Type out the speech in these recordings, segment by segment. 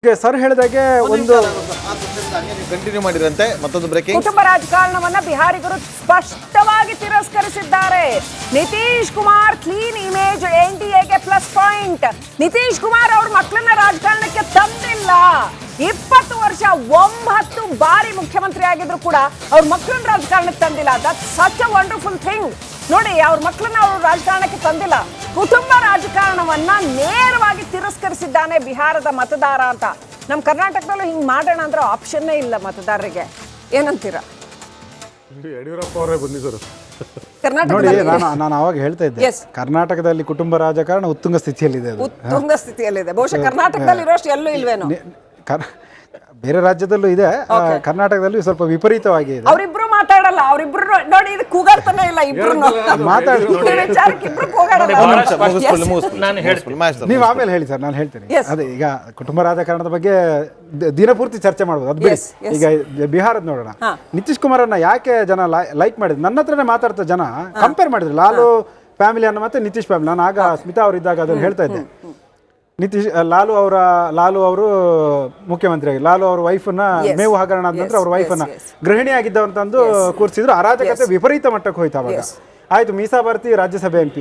Sir ಹೇಳಿದಾಗೆ ಒಂದು continue ಮಾಡಿರಂತೆ ಮತ್ತೊಂದು ಬ್ರೇಕಿಂಗ್. ಕುಟುಂಬ ರಾಜಕಾರಣವನ್ನ ಬಿಹಾರಿಗರು ಸ್ಪಷ್ಟವಾಗಿ ತಿರಸ್ಕರಿಸಿದ್ದಾರೆ. ನಿತೀಶ್ ಕುಮಾರ್ ಕ್ಲೀನ್ ಇಮೇಜ್ ಎನ್ಡಿಎಗೆ ಪ್ಲಸ್ ಪಾಯಿಂಟ್. ನಿತೀಶ್ ಕುಮಾರ್ ಅವ್ರ ಮಕ್ಕಳನ್ನ ರಾಜಕಾರಣಕ್ಕೆ ತಂದಿಲ್ಲ. 20 ವರ್ಷ 9 ಬಾರಿ ಮುಖ್ಯಮಂತ್ರಿ ಆಗಿದ್ರು ಕೂಡ ಅವ್ರ ಮಕ್ಕಳನ್ನ ರಾಜಕಾರಣಕ್ಕೆ ತಂದಿಲ್ಲ. That's such a wonderful thing. ನೋಡಿ, ಅವ್ರ ಮಕ್ಕಳನ್ನ ಅವರು ರಾಜಕಾರಣಕ್ಕೆ ತಂದಿಲ್ಲ. ಕುಟುಂಬ ರಾಜಕಾರಣವನ್ನ ನೇರವಾಗಿ ತಿರಸ್ಕರಿಸಿದ್ದಾನೆ ಬಿಹಾರದ ಮತದಾರ ಅಂತ. ನಮ್ಮ ಕರ್ನಾಟಕದಲ್ಲೂ ಹಿಂಗ್ ಮಾಡೋಣ ಅಂದ್ರೆ ಆಪ್ಷನ್ನೇ ಇಲ್ಲ ಮತದಾರರಿಗೆ. ಏನಂತೀರಾ? ಯಡಿಯೂರಪ್ಪ ಅವರೇ ಬಂದಿದ್ದರು. ನೋಡಿ, ನಾನು ಅವಾಗ ಹೇಳ್ತಾ ಇದ್ದೆ, ಕರ್ನಾಟಕದಲ್ಲಿ ಕುಟುಂಬ ರಾಜಕಾರಣ ಉತ್ತುಂಗ ಸ್ಥಿತಿಯಲ್ಲಿದೆ. ಉತ್ತುಂಗ ಸ್ಥಿತಿಯಲ್ಲಿದೆ. ಬಹುಶಃ ಕರ್ನಾಟಕದಲ್ಲಿ ಇರೋಷ್ಟು ಎಲ್ಲೂ ಇಲ್ವೇನೋ. ಬೇರೆ ರಾಜ್ಯದಲ್ಲೂ ಇದೆ, ಕರ್ನಾಟಕದಲ್ಲಿ ಸ್ವಲ್ಪ ವಿಪರೀತವಾಗಿ ಇದೆ. ಅವರಿಬ್ರು ಮಾತಾಡಲ್ಲ. ಅವರಿಬ್ರು ನೋಡಿ, ಇದು ಕೂಗಾಡ್ತಾನೆ ಇಲ್ಲ. ಇಬ್ರು ನೀವು ಆಮೇಲೆ ಹೇಳಿ ಸರ್, ನಾನು ಹೇಳ್ತೀನಿ. ಅದೇ ಈಗ ಕುಟುಂಬ ರಾಜಕಾರಣದ ಬಗ್ಗೆ ದಿನಪೂರ್ತಿ ಚರ್ಚೆ ಮಾಡ್ಬೋದು, ಅದು ಬಿಡಿ. ಈಗ ಬಿಹಾರದ ನೋಡೋಣ. ನಿತೀಶ್ ಕುಮಾರನ್ನ ಯಾಕೆ ಜನ ಲೈಕ್ ಮಾಡಿದ್ರು? ನನ್ನ ಹತ್ರನೇ ಮಾತಾಡ್ತಾ ಜನ ಕಂಪೇರ್ ಮಾಡಿದ್ರು. ಲಾಲು ಫ್ಯಾಮಿಲಿ ಅನ್ನ ಮತ್ತೆ ನಿತೀಶ್ ಫ್ಯಾಮಿಲಿ. ನಾನು ಆಗ ಸ್ಮಿತಾ ಅವರು ಇದ್ದಾಗ ಅದನ್ನು ಹೇಳ್ತಾ ಇದ್ದೆ. ಲಾಲು ಅವರು ಮುಖ್ಯಮಂತ್ರಿ ಆಗಿ, ಲಾಲು ಅವ್ರ ವೈಫನ್ನ ಮೇವು ಹಗರಣ ಆದ ನಂತರ ಅವ್ರ ವೈಫನ್ನ ಗೃಹಿಣಿ ಆಗಿದ್ದವಂತಂದು ಕೂರಿಸಿದ್ರು. ಅರಾಜಕತೆ ವಿಪರೀತ ಮಟ್ಟಕ್ಕೆ ಹೋಯ್ತು ಅವಾಗ. ಆಯ್ತು, ಮೀಸಾ ಭಾರತಿ ರಾಜ್ಯಸಭೆ MP,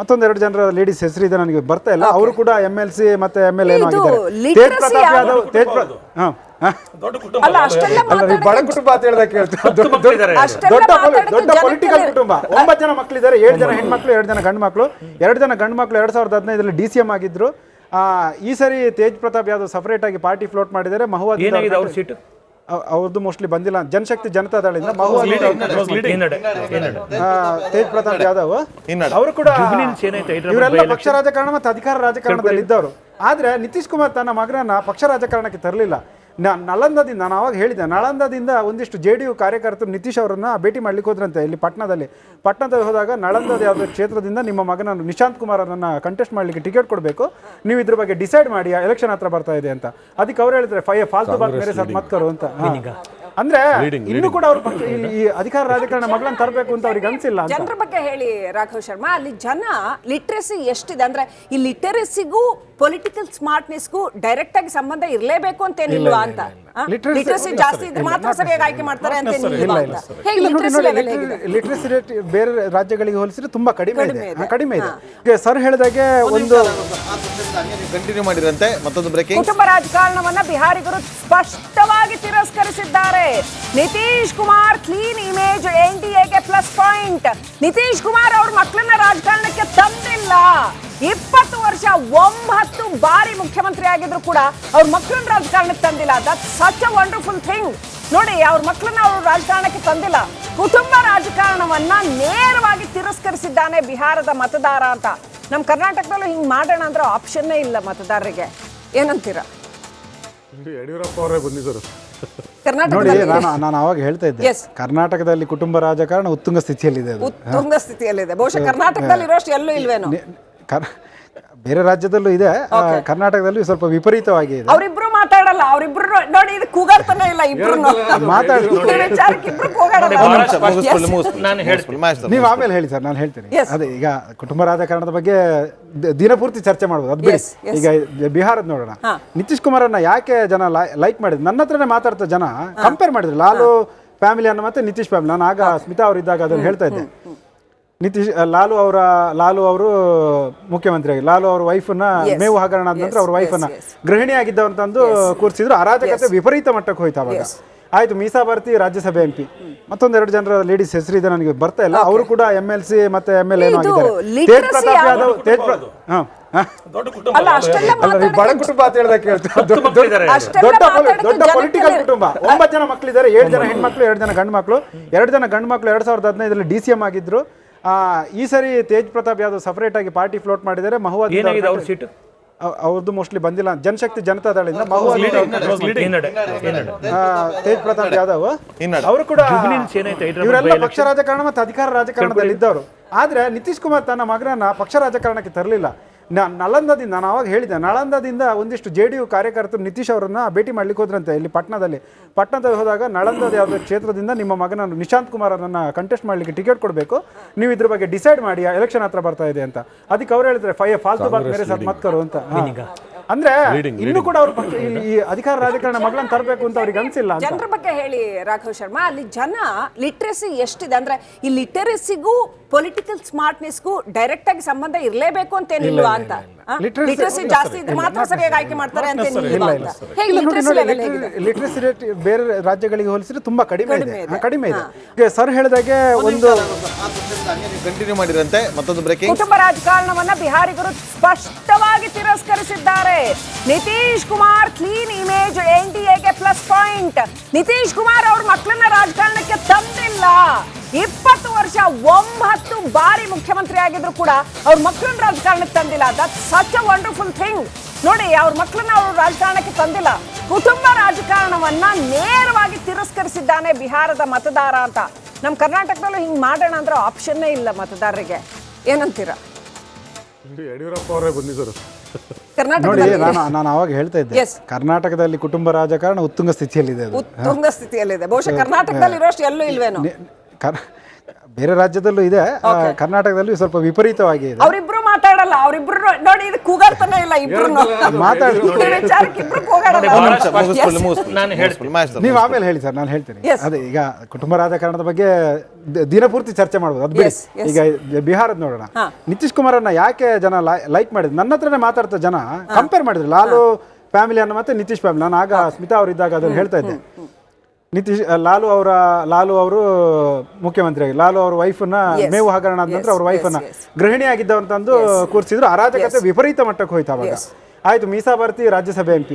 ಮತ್ತೊಂದೆರಡು ಜನರ ಲೇಡೀಸ್ ಹೆಸರಿದೆ, ನನಗೆ ಬರ್ತಾ ಇಲ್ಲ. ಅವರು ಕೂಡ MLC ಮತ್ತೆ MLA ಆಗಿದ್ದಾರೆ. ತೇಜ್ ಪ್ರತಾಪ್ ಯಾದವ್, ಬಡ ಕುಟುಂಬ ಅಂತ ಹೇಳ್ದಾಗ ದೊಡ್ಡ ಪೊಲಿಟಿಕಲ್ ಕುಟುಂಬ. 9 ಜನ ಮಕ್ಕಳಿದ್ದಾರೆ, 7 ಜನ ಹೆಣ್ಮಕ್ಳು, 2 ಜನ ಗಂಡು ಮಕ್ಕಳು. 2 ಜನ ಗಂಡು ಮಕ್ಕಳು 2015 DCM ಆಗಿದ್ರು. ಈ ಸರಿ ತೇಜ್ ಪ್ರತಾಪ್ ಯಾದವ್ ಸಪರೇಟ್ ಆಗಿ ಪಾರ್ಟಿ ಫ್ಲೋಟ್ ಮಾಡಿದ್ದಾರೆ. ಮಹುವಾದಿ ಅವ್ರದ್ದು ಮೋಸ್ಟ್ಲಿ ಬಂದಿಲ್ಲ. ಜನಶಕ್ತಿ ಜನತಾದಳಿಂದ ಮಹುವಾದಿ ತೇಜ್ ಪ್ರತಾಪ್ ಯಾದವ್ ಅವರು ಕೂಡ ಇವರೆಲ್ಲ ಪಕ್ಷ ರಾಜಕಾರಣ ಮತ್ತು ಅಧಿಕಾರ ರಾಜಕಾರಣದಲ್ಲಿ ಇದ್ದವರು. ಆದ್ರೆ ನಿತೀಶ್ ಕುಮಾರ್ ತನ್ನ ಮಗನನ್ನ ಪಕ್ಷ ರಾಜಕಾರಣಕ್ಕೆ ತರಲಿಲ್ಲ. ನಳಂದದಿಂದ, ನಾನು ಅವಾಗ ಹೇಳಿದೆ, ನಳಂದದಿಂದ ಒಂದಿಷ್ಟು JDU ಕಾರ್ಯಕರ್ತರು ನಿತೀಶ್ ಅವರನ್ನ ಭೇಟಿ ಮಾಡ್ಲಿಕ್ಕೆ ಹೋದ್ರಂತೆ. ಇಲ್ಲಿ ಪಟ್ಟಣದಲ್ಲಿ ಹೋದಾಗ ನಳಂದದ ಯಾವುದೋ ಕ್ಷೇತ್ರದಿಂದ ನಿಮ್ಮ ಮಗನನ್ನು ನಿಶಾಂತ್ ಕುಮಾರ್ ಅವರನ್ನ ಕಂಟೆಸ್ಟ್ ಮಾಡ್ಲಿಕ್ಕೆ ಟಿಕೆಟ್ ಕೊಡಬೇಕು, ನೀವು ಇದ್ರ ಬಗ್ಗೆ ಡಿಸೈಡ್ ಮಾಡಿ, ಎಲೆಕ್ಷನ್ ಹತ್ರ ಬರ್ತಾ ಇದೆ ಅಂತ. ಅದಕ್ಕೆ ಅವ್ರು ಹೇಳಿದ್ರೆ ಫಾಲ್ತು ಬಾತ್ ಮೇರೆ ಸಾಥ್ ಮತ್ ಕರೋ ಅಂತ. ಅಂದ್ರೆ ಇನ್ನು ಕೂಡ ಅವ್ರು ಈ ಅಧಿಕಾರ ರಾಜಕಾರಣ ಮಗಳನ್ನ ತರಬೇಕು ಅಂತ ಅವ್ರಿಗೆ ಅನ್ಸಿಲ್ಲ. ಜನರ ಬಗ್ಗೆ ಹೇಳಿ ರಾಘವ್ ಶರ್ಮಾ. ಅಲ್ಲಿ ಜನ ಲಿಟ್ರಸಿ ಎಷ್ಟಿದೆ ಅಂದ್ರೆ, ಈ ಲಿಟರಸಿಗೂ ಪೊಲಿಟಿಕಲ್ ಸ್ಮಾರ್ಟ್ನೆಸ್ಗೂ ಡೈರೆಕ್ಟ್ ಆಗಿ ಸಂಬಂಧ ಇರಲೇಬೇಕು ಅಂತೇನಿಲ್ವಾ ಅಂತ. ಲಿಟ್ರಸಿ ಜಾಸ್ತಿ ಇದ್ರೆ ಮಾತ್ರ ಸರಿಯಾಗಿ ಆಯ್ಕೆ ಮಾಡ್ತಾರೆ ಅಂತ. ಲಿಟ್ರಸಿ ರೇಟ್ ಬೇರೆ ರಾಜ್ಯಗಳಿಗೆ ಹೋಲಿಸಿದ್ರೆ ತುಂಬಾ ಕಡಿಮೆ ಇದೆ. ಸರ್ ಹೇಳಿದಾಗೆ ಒಂದು ಕಂಟಿನ್ಯೂ ಮಾಡಿರಂತೆ ಮತ್ತೊಂದು ಬ್ರೇಕಿಂಗ್. ಕುಟುಂಬ ರಾಜಕಾರಣವನ್ನ ಬಿಹಾರಿಗರು ಸ್ಪಷ್ಟವಾಗಿ ತಿರಸ್ಕರಿಸಿದ್ದಾರೆ. ನಿತೀಶ್ ಕುಮಾರ್ ಕ್ಲೀನ್ ಇಮೇಜ್ NDAಗೆ ಪ್ಲಸ್ ಪಾಯಿಂಟ್. ನಿತೀಶ್ ಕುಮಾರ್ ಅವ್ರ ಮಕ್ಕಳನ್ನ ರಾಜಕಾರಣಕ್ಕೆ ತಂದಿಲ್ಲ. 20 ವರ್ಷ 9 ಬಾರಿ ಮುಖ್ಯಮಂತ್ರಿ ಆಗಿದ್ರು ಕೂಡ ಅವ್ರ ಮಕ್ಕಳನ್ನ ರಾಜಕಾರಣಕ್ಕೆ ತಂದಿಲ್ಲ. That's such a wonderful thing. ನೋಡಿ, ಅವ್ರ ಮಕ್ಕಳನ್ನ ಅವರು ರಾಜಕಾರಣಕ್ಕೆ ತಂದಿಲ್ಲ. ಕುಟುಂಬ ರಾಜಕಾರಣವನ್ನ ನೇರವಾಗಿ ತಿರಸ್ಕರಿಸಿದ್ದಾನೆ ಬಿಹಾರದ ಮತದಾರ ಅಂತ. ನಮ್ಮ ಕರ್ನಾಟಕದಲ್ಲೂ ಹಿಂಗ್ ಮಾಡೋಣ ಅಂದ್ರೆ ಆಪ್ಷನ್ನೇ ಇಲ್ಲ ಮತದಾರರಿಗೆ. ಏನಂತೀರಾ? ಯಡಿಯೂರಪ್ಪ ಅವರೇ ಬಂದಿದ್ದರು. ನೋಡಿ, ನಾನು ಅವಾಗ ಹೇಳ್ತಾ ಇದ್ದೆ, ಕರ್ನಾಟಕದಲ್ಲಿ ಕುಟುಂಬ ರಾಜಕಾರಣ ಉತ್ತುಂಗ ಸ್ಥಿತಿಯಲ್ಲಿದೆ. ಉತ್ತುಂಗ ಸ್ಥಿತಿಯಲ್ಲಿದೆ. ಬಹುಶಃ ಕರ್ನಾಟಕದಲ್ಲಿ ಇರೋಷ್ಟು ಎಲ್ಲೂ ಇಲ್ವೇನೋ. ಬೇರೆ ರಾಜ್ಯದಲ್ಲೂ ಇದೆ, ಕರ್ನಾಟಕದಲ್ಲಿ ಸ್ವಲ್ಪ ವಿಪರೀತವಾಗಿ ಇದೆ. ಅವರಿಬ್ರು ಮಾತಾಡಲ್ಲ. ಅವರಿಬ್ರು ನೋಡಿ, ಇದು ಕೂಗಾಡ್ತಾನೆ ಇಲ್ಲ. ಇಬ್ರು ನೀವು ಆಮೇಲೆ ಹೇಳಿ ಸರ್, ನಾನು ಹೇಳ್ತೀನಿ. ಅದೇ ಈಗ ಕುಟುಂಬ ರಾಜಕಾರಣದ ಬಗ್ಗೆ ದಿನಪೂರ್ತಿ ಚರ್ಚೆ ಮಾಡ್ಬೋದು, ಅದು ಬಿಡಿ. ಈಗ ಬಿಹಾರದ ನೋಡೋಣ. ನಿತೀಶ್ ಕುಮಾರನ್ನ ಯಾಕೆ ಜನ ಲೈಕ್ ಮಾಡಿದ್ರು? ನನ್ನ ಹತ್ರನೇ ಮಾತಾಡ್ತಾ ಜನ ಕಂಪೇರ್ ಮಾಡಿದ್ರು. ಲಾಲು ಫ್ಯಾಮಿಲಿ ಅನ್ನ ಮತ್ತೆ ನಿತೀಶ್ ಫ್ಯಾಮಿಲಿ. ನಾನು ಆಗ ಸ್ಮಿತಾ ಅವರು ಇದ್ದಾಗ ಅದನ್ನು ಹೇಳ್ತಾ ಇದ್ದೆ. ಲಾಲು ಅವರು ಮುಖ್ಯಮಂತ್ರಿ ಆಗಿ, ಲಾಲು ಅವ್ರ ವೈಫನ್ನ ಮೇವು ಹಗರಣ ಆದ ನಂತರ ಅವ್ರ ವೈಫನ್ನ ಗೃಹಿಣಿ ಆಗಿದ್ದವಂತಂದು ಕೂರಿಸಿದ್ರು. ಅರಾಜಕತೆ ವಿಪರೀತ ಮಟ್ಟಕ್ಕೆ ಹೋಯ್ತು ಅವಾಗ. ಆಯ್ತು, ಮೀಸಾ ಭಾರತಿ ರಾಜ್ಯಸಭೆ MP, ಮತ್ತೊಂದೆರಡು ಜನರ ಲೇಡೀಸ್ ಹೆಸರಿದೆ, ನನಗೆ ಬರ್ತಾ ಇಲ್ಲ. ಅವರು ಕೂಡ MLC ಮತ್ತೆ MLA ಆಗಿದ್ದಾರೆ. ತೇಜ್ ಪ್ರತಾಪ್ ಯಾದವ್, ಬಡ ಕುಟುಂಬ ಅಂತ ಹೇಳ್ದಾಗ ದೊಡ್ಡ ಪೊಲಿಟಿಕಲ್ ಕುಟುಂಬ. 9 ಜನ ಮಕ್ಕಳಿದ್ದಾರೆ, 7 ಜನ ಹೆಣ್ಮಕ್ಳು, 2 ಜನ ಗಂಡು ಮಕ್ಕಳು. 2 ಜನ ಗಂಡು ಮಕ್ಕಳು 2015 DCM ಆಗಿದ್ರು. ಈ ಸರಿ ತೇಜ್ ಪ್ರತಾಪ್ ಯಾದವ್ ಸಪರೇಟ್ ಆಗಿ ಪಾರ್ಟಿ ಫ್ಲೋಟ್ ಮಾಡಿದ್ದಾರೆ. ಮಹುವಾದಿ ಅವ್ರದ್ದು ಮೋಸ್ಟ್ಲಿ ಬಂದಿಲ್ಲ. ಜನಶಕ್ತಿ ಜನತಾದಳಿಂದ ತೇಜ್ ಪ್ರತಾಪ್ ಯಾದವ್ ಅವರು ಕೂಡ ಇವರೆಲ್ಲ ಪಕ್ಷ ರಾಜಕಾರಣ ಮತ್ತು ಅಧಿಕಾರ ರಾಜಕಾರಣದಲ್ಲಿ ಇದ್ದವರು. ಆದ್ರೆ ನಿತೀಶ್ ಕುಮಾರ್ ತನ್ನ ಮಗನನ್ನ ಪಕ್ಷ ರಾಜಕಾರಣಕ್ಕೆ ತರಲಿಲ್ಲ. ನಳಂದದಿಂದ, ನಾನು ಅವಾಗ ಹೇಳಿದೆ, ನಳಂದದಿಂದ ಒಂದಿಷ್ಟು JDU ಕಾರ್ಯಕರ್ತರು ನಿತೀಶ್ ಅವರನ್ನ ಭೇಟಿ ಮಾಡ್ಲಿಕ್ಕೆ ಹೋದ್ರಂತೆ. ಇಲ್ಲಿ ಪಟ್ಟಣದಲ್ಲಿ ಹೋದಾಗ ನಳಂದದ ಯಾವುದೋ ಕ್ಷೇತ್ರದಿಂದ ನಿಮ್ಮ ಮಗನನ್ನು ನಿಶಾಂತ್ ಕುಮಾರ್ ಅವರನ್ನ ಕಂಟೆಸ್ಟ್ ಮಾಡ್ಲಿಕ್ಕೆ ಟಿಕೆಟ್ ಕೊಡಬೇಕು, ನೀವು ಇದ್ರ ಬಗ್ಗೆ ಡಿಸೈಡ್ ಮಾಡಿ, ಎಲೆಕ್ಷನ್ ಹತ್ರ ಬರ್ತಾ ಇದೆ ಅಂತ. ಅದಕ್ಕೆ ಅವ್ರು ಹೇಳಿದ್ರೆ ಫಾಲ್ತು ಬಾತ್ ಮೇರೆ ಸಾಥ್ ಮತ್ ಕರೋ ಅಂತ. ಅಂದ್ರೆ ಇನ್ನು ಕೂಡ ಅವ್ರು ಈ ಅಧಿಕಾರ ರಾಜಕಾರಣ ಮಗಳನ್ನ ತರಬೇಕು ಅಂತ ಅವ್ರಿಗೆ ಅನ್ಸಿಲ್ಲ ಅಂತ. ಜನರ ಬಗ್ಗೆ ಹೇಳಿ ರಾಘವ್ ಶರ್ಮಾ. ಅಲ್ಲಿ ಜನ ಲಿಟ್ರಸಿ ಎಷ್ಟಿದೆ ಅಂದ್ರೆ ಈ ಲಿಟರಸಿಗೂ ಪೊಲಿಟಿಕಲ್ ಸ್ಮಾರ್ಟ್ನೆಸ್ಗೂ ಡೈರೆಕ್ಟ್ ಆಗಿ ಸಂಬಂಧ ಇರಲೇಬೇಕು ಅಂತ ಏನಿಲ್ವಾ ಅಂತ. ಲಿಟರಸಿ ಜಾಸ್ತಿ ಇದ್ರೆ ಮಾತ್ರ ಸರಿಯಾಗಿ ಆಯ್ಕೆ ಮಾಡ್ತಾರೆ ಅಂತ ಏನಿಲ್ವಾ ಅಂತ. ಹೇಗೆ ಲಿಟರಸಿ ಲೆವೆಲ್ ಹೇಗಿದೆ? ಲಿಟ್ರಸಿ ರೇಟ್ ಬೇರೆ ರಾಜ್ಯಗಳಿಗೆ ಹೋಲಿಸಿದ್ರೆ ತುಂಬಾ ಕಡಿಮೆ ಇದೆ. ಸರ್ ಹೇಳಿದಾಗೆ ಒಂದು ಕಂಟಿನ್ಯೂ ಮಾಡಿರಂತೆ ಮತ್ತೊಂದು ಬ್ರೇಕಿಂಗ್. ಕುಟುಂಬ ರಾಜಕಾರಣವನ್ನ ಬಿಹಾರಿಗರು ಸ್ಪಷ್ಟವಾಗಿ ತಿರಸ್ಕರಿಸಿದ್ದಾರೆ. ನಿತೀಶ್ ಕುಮಾರ್ ಕ್ಲೀನ್ ಇಮೇಜ್ ಎನ್ಡಿಎಗೆ ಪ್ಲಸ್ ಪಾಯಿಂಟ್. ನಿತೀಶ್ ಕುಮಾರ್ ಅವ್ರ ಮಕ್ಕಳನ್ನ ರಾಜಕಾರಣಕ್ಕೆ ತಂದಿಲ್ಲ. 20 ವರ್ಷ 9 ಬಾರಿ ಮುಖ್ಯಮಂತ್ರಿ ಆಗಿದ್ರು ಕೂಡ ಅವ್ರ ಮಕ್ಕಳನ್ನ ರಾಜಕಾರಣಕ್ಕೆ ತಂದಿಲ್ಲ. That such a wonderful thing. ನೋಡಿ, ಅವ್ರ ಮಕ್ಕಳನ್ನ ಅವರು ರಾಜಕಾರಣಕ್ಕೆ ತಂದಿಲ್ಲ. ಕುಟುಂಬ ರಾಜಕಾರಣವನ್ನ ನೇರವಾಗಿ ತಿರಸ್ಕರಿಸಿದ್ದಾನೆ ಬಿಹಾರದ ಮತದಾರ ಅಂತ. ನಮ್ಮ ಕರ್ನಾಟಕದಲ್ಲೂ ಹಿಂಗ್ ಮಾಡೋಣ ಅಂದ್ರೆ ಆಪ್ಷನ್ನೇ ಇಲ್ಲ ಮತದಾರರಿಗೆ. ಏನಂತೀರಾ? ಯಡಿಯೂರಪ್ಪ ಅವರೇ ಬಂದಿದ್ದರು. ನೋಡಿ, ಕರ್ನಾಟಕದಲ್ಲಿ ನಾನು ಅವಾಗ ಹೇಳ್ತಾ ಇದ್ದೆ, Yes. ಕರ್ನಾಟಕದಲ್ಲಿ ಕುಟುಂಬ ರಾಜಕಾರಣ ಉತ್ತುಂಗ ಸ್ಥಿತಿಯಲ್ಲಿದೆ. ಅದು ಉತ್ತುಂಗ ಸ್ಥಿತಿಯಲ್ಲಿದೆ. ಬಹುಶಃ ಕರ್ನಾಟಕದಲ್ಲಿ ಇರೋಷ್ಟು ಎಲ್ಲೂ ಇಲ್ವೇನೋ. ಬೇರೆ ರಾಜ್ಯದಲ್ಲೂ ಇದೆ, ಕರ್ನಾಟಕದಲ್ಲಿ ಸ್ವಲ್ಪ ವಿಪರೀತವಾಗಿ ಇದೆ. ಅವರಿಬ್ರು ಮಾತಾಡಲ್ಲ. ಅವರಿಬ್ರು ನೋಡಿ, ಇದು ಕೂಗಾಡ್ತಾನೆ ಇಲ್ಲ. ಇಬ್ರು ವಿಚಾರಕ್ಕೆ ಇಬ್ರು ನೀವು ಆಮೇಲೆ ಹೇಳಿ ಸರ್, ನಾನು ಹೇಳ್ತೀನಿ. Yes. ಅದೇ ಈಗ ಕುಟುಂಬ ರಾಜಕಾರಣದ ಬಗ್ಗೆ ದಿನಪೂರ್ತಿ ಚರ್ಚೆ ಮಾಡ್ಬೋದು, ಅದು ಬಿಡಿ. Yes, yes. ಈಗ ಬಿಹಾರದ ನೋಡೋಣ. ನಿತೀಶ್ ಕುಮಾರನ್ನ ಯಾಕೆ ಜನ ಲೈಕ್ ಮಾಡಿದ್ರು? ನನ್ನ ಹತ್ರನೇ ಮಾತಾಡ್ತಾ ಜನ ಕಂಪೇರ್ ಮಾಡಿದ್ರು ಲಾಲು ಫ್ಯಾಮಿಲಿಯನ್ನು ಮತ್ತೆ ನಿತೀಶ್ ಫ್ಯಾಮಿಲಿ. ನಾನು ಆಗ ಸ್ಮಿತಾ ಅವರು ಇದ್ದಾಗ ಅದನ್ನು ಹೇಳ್ತಾ ಇದ್ದೆ. ಲಾಲು ಅವರು ಮುಖ್ಯಮಂತ್ರಿ ಆಗಿ, ಲಾಲು ಅವ್ರ ವೈಫನ್ನ ಮೇವು ಹಗರಣ ಆದ ನಂತರ ಅವ್ರ ವೈಫನ್ನ ಗೃಹಿಣಿ ಆಗಿದ್ದವಂತಂದು ಕೂರಿಸಿದ್ರು. ಅರಾಜಕತೆ ವಿಪರೀತ ಮಟ್ಟಕ್ಕೆ ಹೋಯ್ತು ಅವಾಗ. ಆಯ್ತು, ಮೀಸಾ ಭಾರತಿ ರಾಜ್ಯಸಭೆ MP,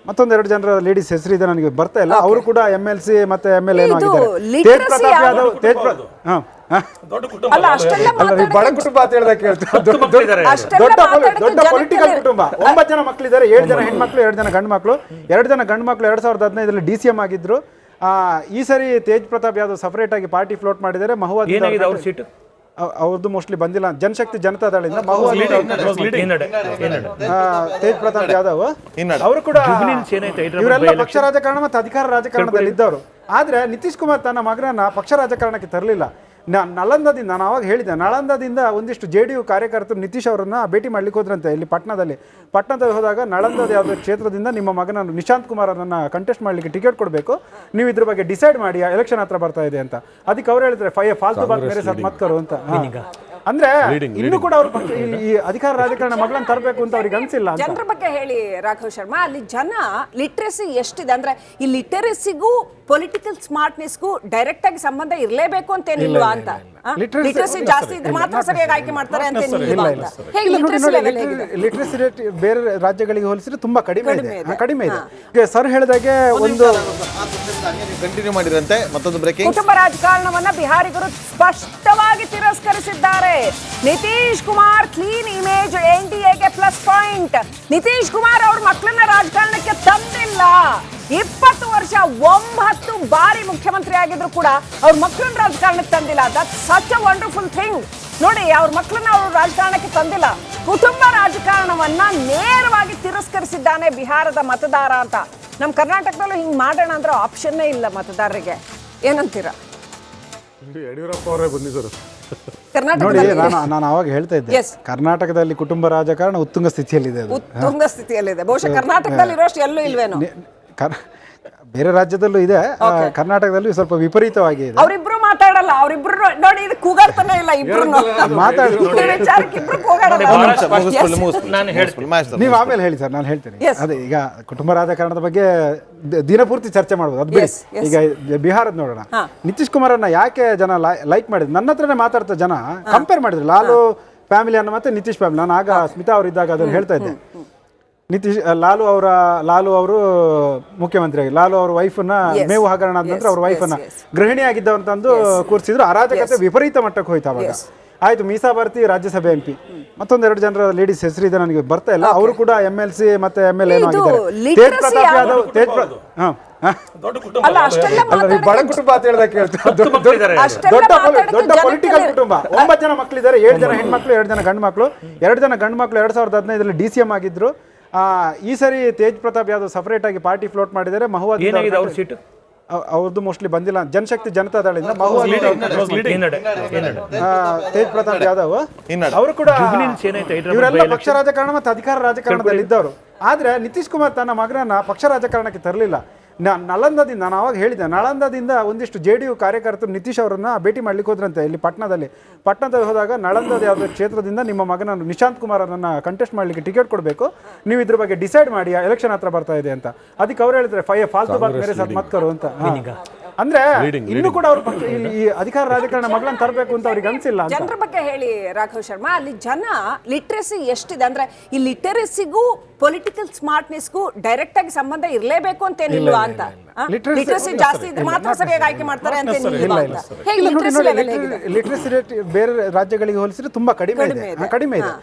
ಮತ್ತೊಂದೆರಡು ಜನರ ಲೇಡೀಸ್ ಹೆಸರಿದೆ, ನನಗೆ ಬರ್ತಾ ಇಲ್ಲ. ಅವರು ಕೂಡ MLC ಮತ್ತೆ MLA ಏನೋ ಆಗಿದ್ದಾರೆ. ತೇಜ್ ಪ್ರತಾಪ್ ಯಾದವ್, ಬಡ ಕುಟುಂಬ ಅಂತ ಹೇಳ್ದಾಗ ದೊಡ್ಡ ಪೊಲಿಟಿಕಲ್ ಕುಟುಂಬ. 9 ಜನ ಮಕ್ಕಳಿದ್ದಾರೆ, 7 ಜನ ಹೆಣ್ಮಕ್ಳು, 2 ಜನ ಗಂಡು ಮಕ್ಕಳು. 2 ಜನ ಗಂಡು ಮಕ್ಕಳು 2015 DCM ಆಗಿದ್ರು. ಈ ಸರಿ ತೇಜ್ ಪ್ರತಾಪ್ ಯಾದವ್ ಸಪರೇಟ್ ಆಗಿ ಪಾರ್ಟಿ ಫ್ಲೋಟ್ ಮಾಡಿದ್ದಾರೆ. ಮಹುವಾ ಅವ್ರದ್ದು ಮೋಸ್ಟ್ಲಿ ಬಂದಿಲ್ಲ. ಜನಶಕ್ತಿ ಜನತಾದಳಿಂದ ಮಹುವಾ ತೇಜ್ ಪ್ರತಾಪ್ ಯಾದವ್ ಅವರು ಕೂಡ ಇವರೆಲ್ಲ ಪಕ್ಷ ರಾಜಕಾರಣ ಮತ್ತು ಅಧಿಕಾರ ರಾಜಕಾರಣದಲ್ಲಿ ಇದ್ದವರು. ಆದ್ರೆ ನಿತೀಶ್ ಕುಮಾರ್ ತನ್ನ ಮಗನನ್ನ ಪಕ್ಷ ರಾಜಕಾರಣಕ್ಕೆ ತರಲಿಲ್ಲ. ನಳಂದದಿಂದ, ನಾನು ಅವಾಗ ಹೇಳಿದೆ, ನಳಂದದಿಂದ ಒಂದಿಷ್ಟು JDU ಕಾರ್ಯಕರ್ತರು ನಿತೀಶ್ ಅವರನ್ನ ಭೇಟಿ ಮಾಡ್ಲಿಕ್ಕೆ ಹೋದ್ರಂತೆ. ಇಲ್ಲಿ ಪಟ್ನದಲ್ಲಿ ಹೋದಾಗ ನಳಂದದ ಯಾವುದೋ ಕ್ಷೇತ್ರದಿಂದ ನಿಮ್ಮ ಮಗನನ್ನು ನಿಶಾಂತ್ ಕುಮಾರ್ ಅವರನ್ನ ಕಂಟೆಸ್ಟ್ ಮಾಡ್ಲಿಕ್ಕೆ ಟಿಕೆಟ್ ಕೊಡಬೇಕು, ನೀವು ಇದ್ರ ಬಗ್ಗೆ ಡಿಸೈಡ್ ಮಾಡಿ, ಎಲೆಕ್ಷನ್ ಹತ್ರ ಬರ್ತಾ ಇದೆ ಅಂತ. ಅದಕ್ಕೆ ಅವ್ರು ಹೇಳಿದ್ರೆ ಫಾಲ್ತು ಬಾತ್ ಮೇರೆ ಸಾಥ್ ಮತ್ ಕರೋ ಅಂತ. ಅಂದ್ರೆ ಇನ್ನು ಕೂಡ ಅವ್ರು ಈ ಅಧಿಕಾರ ರಾಜಕಾರಣ ಮಗಳನ್ನ ತರಬೇಕು ಅಂತ ಅವ್ರಿಗೆ ಅನ್ಸಿಲ್ಲ ಅಂತ. ಜನರ ಬಗ್ಗೆ ಹೇಳಿ ರಾಘವ್ ಶರ್ಮಾ. ಅಲ್ಲಿ ಜನ ಲಿಟ್ರಸಿ ಎಷ್ಟಿದೆ ಅಂದ್ರೆ ಈ ಲಿಟರಸಿಗೂ ಪೊಲಿಟಿಕಲ್ ಸ್ಮಾರ್ಟ್ನೆಸ್ಗೂ ಡೈರೆಕ್ಟ್ ಆಗಿ ಸಂಬಂಧ ಇರಲೇಬೇಕು ಅಂತ ಏನಿಲ್ವಾ ಅಂತ. ಲಿಟರಸಿ ಜಾಸ್ತಿ ಇದ್ರೆ ಮಾತ್ರ ಸರಿಯಾಗಿ ಆಯ್ಕೆ ಮಾಡ್ತಾರೆ ಅಂತ ಏನಿಲ್ವಾ ಅಂತ. ಹೇಗೆ ಲಿಟರಸಿ ಲೆವೆಲ್ ಹೇಗಿದೆ? ಲಿಟ್ರಸಿ ರೇಟ್ ಬೇರೆ ರಾಜ್ಯಗಳಿಗೆ ಹೋಲಿಸಿದ್ರೆ ತುಂಬಾ ಕಡಿಮೆ ಇದೆ. ಸರ್ ಹೇಳಿದಾಗೆ ಒಂದು ಕಂಟಿನ್ಯೂ ಮಾಡಿರಂತೆ ಮತ್ತೊಂದು ಬ್ರೇಕಿಂಗ್. ಕುಟುಂಬ ರಾಜಕಾರಣವನ್ನ ಬಿಹಾರಿಗರು ಸ್ಪಷ್ಟವಾಗಿ ತಿರಸ್ಕರಿಸಿದ್ದಾರೆ. ನಿತೀಶ್ ಕುಮಾರ್ ಕ್ಲೀನ್ ಇಮೇಜ್ ಎನ್ಡಿಎಗೆ ಪ್ಲಸ್ ಪಾಯಿಂಟ್. ನಿತೀಶ್ ಕುಮಾರ್ ಅವ್ರ ಮಕ್ಕಳನ್ನ ರಾಜಕಾರಣಕ್ಕೆ ತಂದಿಲ್ಲ. 20 ವರ್ಷ 9 ಬಾರಿ ಮುಖ್ಯಮಂತ್ರಿ ಆಗಿದ್ರು ಕೂಡ ಅವ್ರ ಮಕ್ಕಳನ್ನ ರಾಜಕಾರಣಕ್ಕೆ ತಂದಿಲ್ಲ. That such a wonderful thing. ನೋಡಿ, ಅವ್ರ ಮಕ್ಕಳನ್ನ ಅವರು ರಾಜಕಾರಣಕ್ಕೆ ತಂದಿಲ್ಲ. ಕುಟುಂಬ ರಾಜಕಾರಣವನ್ನ ನೇರವಾಗಿ ತಿರಸ್ಕರಿಸಿದ್ದಾನೆ ಬಿಹಾರದ ಮತದಾರ ಅಂತ. ನಮ್ಮ ಕರ್ನಾಟಕದಲ್ಲೂ ಹಿಂಗ್ ಮಾಡೋಣ ಅಂದ್ರೆ ಆಪ್ಷನ್ನೇ ಇಲ್ಲ ಮತದಾರರಿಗೆ. ಏನಂತೀರಾ? ಯಡಿಯೂರಪ್ಪ ಅವರೇ ಬಂದಿದ್ದರು. ನೋಡಿ, ನಾನು ಅವಾಗ ಹೇಳ್ತಾ ಇದ್ದೆ, ಕರ್ನಾಟಕದಲ್ಲಿ ಕುಟುಂಬ ರಾಜಕಾರಣ ಉತ್ತುಂಗ ಸ್ಥಿತಿಯಲ್ಲಿದೆ. ಉತ್ತುಂಗ ಸ್ಥಿತಿಯಲ್ಲಿದೆ. ಬಹುಶಃ ಕರ್ನಾಟಕದಲ್ಲಿ ಇರೋಷ್ಟು ಎಲ್ಲೂ ಇಲ್ವೇನೋ. ಬೇರೆ ರಾಜ್ಯದಲ್ಲೂ ಇದೆ, ಕರ್ನಾಟಕದಲ್ಲಿ ಸ್ವಲ್ಪ ವಿಪರೀತವಾಗಿ ಇದೆ. ಅವರಿಬ್ರು ಮಾತಾಡಲ್ಲ. ಅವರಿಬ್ರು ನೋಡಿ, ಇದು ಕೂಗಾಡ್ತಾನೆ ಇಲ್ಲ. ಇಬ್ರು ವಿಚಾರಕ್ಕೆ ಇಬ್ರು ಕೂಗಾಡಲ್ಲ. ನೀವು ಆಮೇಲೆ ಹೇಳಿ ಸರ್, ನಾನು ಹೇಳ್ತೀನಿ. ಅದೇ ಈಗ ಕುಟುಂಬ ರಾಜಕಾರಣದ ಬಗ್ಗೆ ದಿನಪೂರ್ತಿ ಚರ್ಚೆ ಮಾಡ್ಬೋದು, ಅದು ಬಿಡಿ. ಈಗ ಬಿಹಾರದ ನೋಡೋಣ. ನಿತೀಶ್ ಕುಮಾರನ್ನ ಯಾಕೆ ಜನ ಲೈಕ್ ಮಾಡಿದ್ರು? ನನ್ನ ಹತ್ರನೇ ಮಾತಾಡ್ತಾ ಜನ ಕಂಪೇರ್ ಮಾಡಿದ್ರು ಲಾಲು ಫ್ಯಾಮಿಲಿಯನ್ನು ಮತ್ತೆ ನಿತೀಶ್ ಫ್ಯಾಮಿಲಿ. ನಾನು ಆಗ ಸ್ಮಿತಾ ಅವರು ಇದ್ದಾಗ ಅದನ್ನು ಹೇಳ್ತಾ ಇದ್ದೆ. ಲಾಲು ಅವರು ಮುಖ್ಯಮಂತ್ರಿ ಆಗಿ, ಲಾಲು ಅವ್ರ ವೈಫನ್ನ ಮೇವು ಹಗರಣ ಆದ ನಂತರ ಅವ್ರ ವೈಫನ್ನ ಗೃಹಿಣಿ ಆಗಿದ್ದವಂತಂದು ಕೂರಿಸಿದ್ರು. ಅರಾಜಕತೆ ವಿಪರೀತ ಮಟ್ಟಕ್ಕೆ ಹೋಯ್ತು ಅವಾಗ. ಆಯ್ತು, ಮೀಸಾ ಭಾರತಿ ರಾಜ್ಯಸಭೆ MP, ಮತ್ತೊಂದೆರಡು ಜನರ ಲೇಡೀಸ್ ಹೆಸರಿದೆ, ನನಗೆ ಬರ್ತಾ ಇಲ್ಲ. ಅವರು ಕೂಡ MLC ಮತ್ತೆ MLA ಏನೋ ಆಗಿದ್ದಾರೆ. ತೇಜ್ ಪ್ರತಾಪ್ ಯಾದವ್, ಬಡ ಕುಟುಂಬ ಅಂತ ಹೇಳ್ದಾಗ ದೊಡ್ಡ ಪೊಲಿಟಿಕಲ್ ಕುಟುಂಬ. 9 ಜನ ಮಕ್ಕಳಿದ್ದಾರೆ, 7 ಜನ ಹೆಣ್ಮಕ್ಳು, 2 ಜನ ಗಂಡು ಮಕ್ಕಳು. 2 ಜನ ಗಂಡು ಮಕ್ಕಳು 2015 DCM ಆಗಿದ್ರು. ಈ ಸರಿ ತೇಜ್ ಪ್ರತಾಪ್ ಯಾದವ್ ಸಪರೇಟ್ ಆಗಿ ಪಾರ್ಟಿ ಫ್ಲೋಟ್ ಮಾಡಿದ್ದಾರೆ. ಮಹುವಾ ಅವ್ರದ್ದು ಮೋಸ್ಟ್ಲಿ ಬಂದಿಲ್ಲ. ಜನಶಕ್ತಿ ಜನತಾದಳಿಂದ ಮಹುವಾ ತೇಜ್ ಪ್ರತಾಪ್ ಯಾದವ್ ಅವರು ಕೂಡ ಇವರೆಲ್ಲ ಪಕ್ಷ ರಾಜಕಾರಣ ಮತ್ತು ಅಧಿಕಾರ ರಾಜಕಾರಣದಲ್ಲಿ ಇದ್ದವರು. ಆದರೆ ನಿತೀಶ್ ಕುಮಾರ್ ತನ್ನ ಮಗನನ್ನ ಪಕ್ಷ ರಾಜಕಾರಣಕ್ಕೆ ತರಲಿಲ್ಲ. ನಳಂದದಿಂದ ನಾನು ಅವಾಗ ಹೇಳಿದೆ, ನಳಂದದಿಂದ ಒಂದಿಷ್ಟು JDU ಕಾರ್ಯಕರ್ತರು ನಿತೀಶ್ ಅವರನ್ನ ಭೇಟಿ ಮಾಡ್ಲಿಕ್ಕೆ ಹೋದ್ರಂತೆ ಇಲ್ಲಿ ಪಟ್ಟಣದಲ್ಲಿ ಹೋದಾಗ ನಳಂದದ ಯಾವುದೋ ಕ್ಷೇತ್ರದಿಂದ ನಿಮ್ಮ ಮಗನನ್ನು ನಿಶಾಂತ್ ಕುಮಾರ್ ಅವರನ್ನ ಕಂಟೆಸ್ಟ್ ಮಾಡ್ಲಿಕ್ಕೆ ಟಿಕೆಟ್ ಕೊಡಬೇಕು, ನೀವು ಇದ್ರ ಬಗ್ಗೆ ಡಿಸೈಡ್ ಮಾಡಿ, ಎಲೆಕ್ಷನ್ ಹತ್ರ ಬರ್ತಾ ಇದೆ ಅಂತ. ಅದಕ್ಕೆ ಅವ್ರು ಹೇಳಿದ್ರೆ ಫಾಲ್ತು ಬಾತ್ ಮೇರೆ ಸಾಥ್ ಮತ್ ಕರೋ ಅಂತ. ಅಂದ್ರೆ ಇನ್ನು ಕೂಡ ಅವ್ರು ಈ ಅಧಿಕಾರ ರಾಜಕಾರಣ ಮಗಳನ್ನ ತರಬೇಕು ಅಂತ ಅವ್ರಿಗೆ ಅನ್ಸಿಲ್ಲ ಅಂತ. ಜನರ ಬಗ್ಗೆ ಹೇಳಿ ರಾಘವ್ ಶರ್ಮಾ, ಅಲ್ಲಿ ಜನ ಲಿಟ್ರಸಿ ಎಷ್ಟಿದೆ ಅಂದ್ರೆ ಈ ಲಿಟರಸಿಗೂ ಪೊಲಿಟಿಕಲ್ ಸ್ಮಾರ್ಟ್ನೆಸ್ಗೂ ಡೈರೆಕ್ಟ್ ಆಗಿ ಸಂಬಂಧ ಇರಲೇಬೇಕು ಅಂತ ಏನಿಲ್ವಾ ಅಂತ. ಲಿಟ್ರಸಿ ಜಾಸ್ತಿ ಇದ್ರೆ ಮಾತ್ರ ಸರಿಯಾಗಿ ಆಯ್ಕೆ ಮಾಡ್ತಾರೆ ಅಂತ ಏನಿಲ್ವಾ ಅಂತ. ಹೇಗೆ ಲಿಟ್ರಸಿ ಲೆವೆಲ್ ಹೇಗಿದೆ? ಲಿಟ್ರಸಿ ರೇಟ್ ಬೇರೆ ರಾಜ್ಯಗಳಿಗೆ ಹೋಲಿಸಿದ್ರೆ ತುಂಬಾ ಕಡಿಮೆ ಇದೆ.